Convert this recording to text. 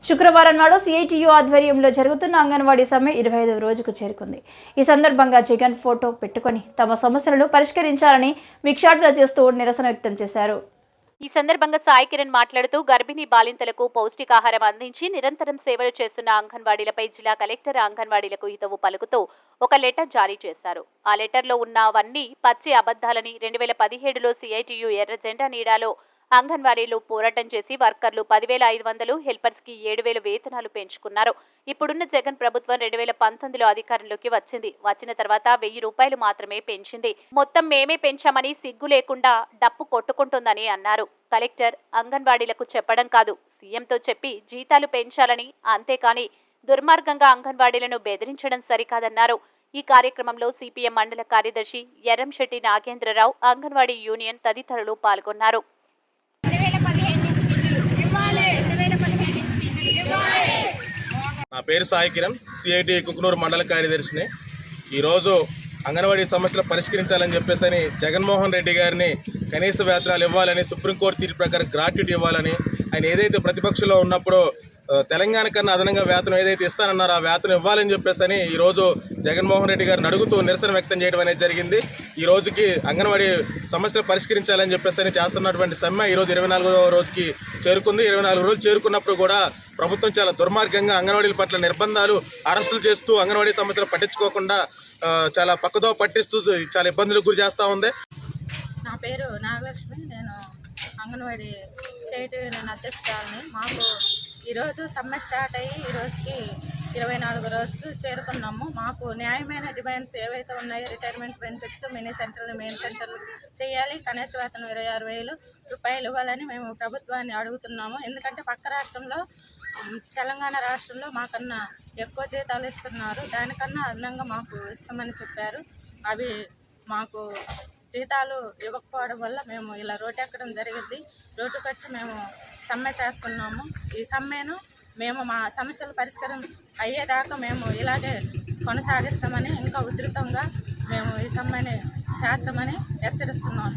శుక్రవారం నాడు సిఐటియు ఆధ్వర్యంలో జరుగుతున్న అంగన్వాడీ సమ్మె 25వ రోజుకు చేరుకుంది. ఈ సందర్భంగా జగన్ ఫోటో పెట్టుకొని తమ సమస్యలను పరిష్కరించాలని భిక్షాటన చేస్తూ నిరసన వ్యక్తం చేశారు. ఈ సందర్భంగా సాయి కిరణ్ మాట్లాడుతూ గర్భిణీ బాలింతలకు పౌష్టికాహారం అందించి నిరంతరం సేవలు చేస్తున్న అంగన్వాడీలపై జిల్లా కలెక్టర్ అంగన్వాడీలకు హితవు పలుకుతూ ఒక లెటర్ జారీ చేశారు. ఆ లెటర్లో ఉన్నవన్నీ పచ్చి అబద్ధాలని 2017లో సిఐటియు ఎర్ర జెండా నీడాలో అంగన్వాడీలు పోరాటం చేసి వర్కర్లు 10,500, హెల్పర్స్ కి 7,000 వేతనాలు పెంచుకున్నారు. ఇప్పుడున్న జగన్ ప్రభుత్వం 2019లో అధికారంలోకి వచ్చిన తర్వాత 1,000 రూపాయలు మాత్రమే పెంచింది. మొత్తం మేమే పెంచామని సిగ్గు లేకుండా డప్పు కొట్టుకుంటుందని అన్నారు. కలెక్టర్ అంగన్వాడీలకు చెప్పడం కాదు, సీఎంతో చెప్పి జీతాలు పెంచాలని, అంతేకాని దుర్మార్గంగా అంగన్వాడీలను బెదిరించడం సరికాదన్నారు. ఈ కార్యక్రమంలో సిపిఎం మండల కార్యదర్శి ఎర్రంశెట్టి నాగేంద్రరావు, అంగన్వాడీ యూనియన్ తదితరులు పాల్గొన్నారు. నా పేరు సాయి కిరణ్, సిఐటి కుకునూరు మండల కార్యదర్శిని. ఈరోజు అంగన్వాడీ సమస్యలు పరిష్కరించాలని చెప్పేసి జగన్మోహన్ రెడ్డి గారిని కనీస వేతనాలు ఇవ్వాలని, సుప్రీంకోర్టు తీర్పు ప్రకారం గ్రాట్యుటీ ఇవ్వాలని, ఆయన ఏదైతే ప్రతిపక్షంలో ఉన్నప్పుడు తెలంగాణ కన్నా అదనంగా వేతనం ఏదైతే ఇస్తానన్నారో ఆ వేతనం ఇవ్వాలని చెప్పేసి ఈరోజు జగన్మోహన్ రెడ్డి గారిని అడుగుతూ నిరసన వ్యక్తం చేయడం అనేది జరిగింది. ఈ రోజుకి అంగన్వాడీ సమస్యలు పరిష్కరించాలని చెప్పేసి చేస్తున్నటువంటి సమ్మె ఈరోజు 24వ రోజుకి చేరుకుంది. 24 రోజులు చేరుకున్నప్పుడు కూడా ప్రభుత్వం చాలా దుర్మార్గంగా అంగన్వాడీల పట్ల నిర్బంధాలు, అరెస్టులు చేస్తూ అంగన్వాడీ సమస్యలు పట్టించుకోకుండా చాలా పక్కదో పట్టిస్తూ చాలా ఇబ్బందులకు గురి చేస్తూ ఉంది. నా పేరు నాగలక్ష్మి, నేను అంగన్వాడీ స్టేట్ యూనియన్ అధ్యక్షురాలని. మాకు ఈరోజు సమ్మె స్టార్ట్ అయ్యి ఈ రోజుకి 24వ రోజుకు చేరుకున్నాము. మాకు న్యాయమైన డిమాండ్స్ ఏవైతే ఉన్నాయో, రిటైర్మెంట్ బెనిఫిట్స్, మినీ సెంటర్లు, మెయిన్ సెంటర్లు చేయాలి, కనీస వేతనం 26,000 రూపాయలు ఇవ్వాలని మేము ప్రభుత్వాన్ని అడుగుతున్నాము. ఎందుకంటే పక్క రాష్ట్రంలో, తెలంగాణ రాష్ట్రంలో మాకన్నా ఎక్కువ జీతాలు ఇస్తున్నారు. దానికన్నా అదనంగా మాకు ఇస్తామని చెప్పారు. అవి మాకు జీతాలు ఇవ్వకపోవడం వల్ల మేము ఇలా రోడ్డు ఎక్కడం జరిగింది. రోడ్డుకు వచ్చి మేము సమ్మె చేస్తున్నాము. ఈ సమ్మెను మేము మా సమస్యల పరిష్కారం అయ్యేదాకా మేము ఇలాగే కొనసాగిస్తామని, ఇంకా ఉధృతంగా మేము ఈ సమ్మెని చేస్తామని హెచ్చరిస్తున్నాము.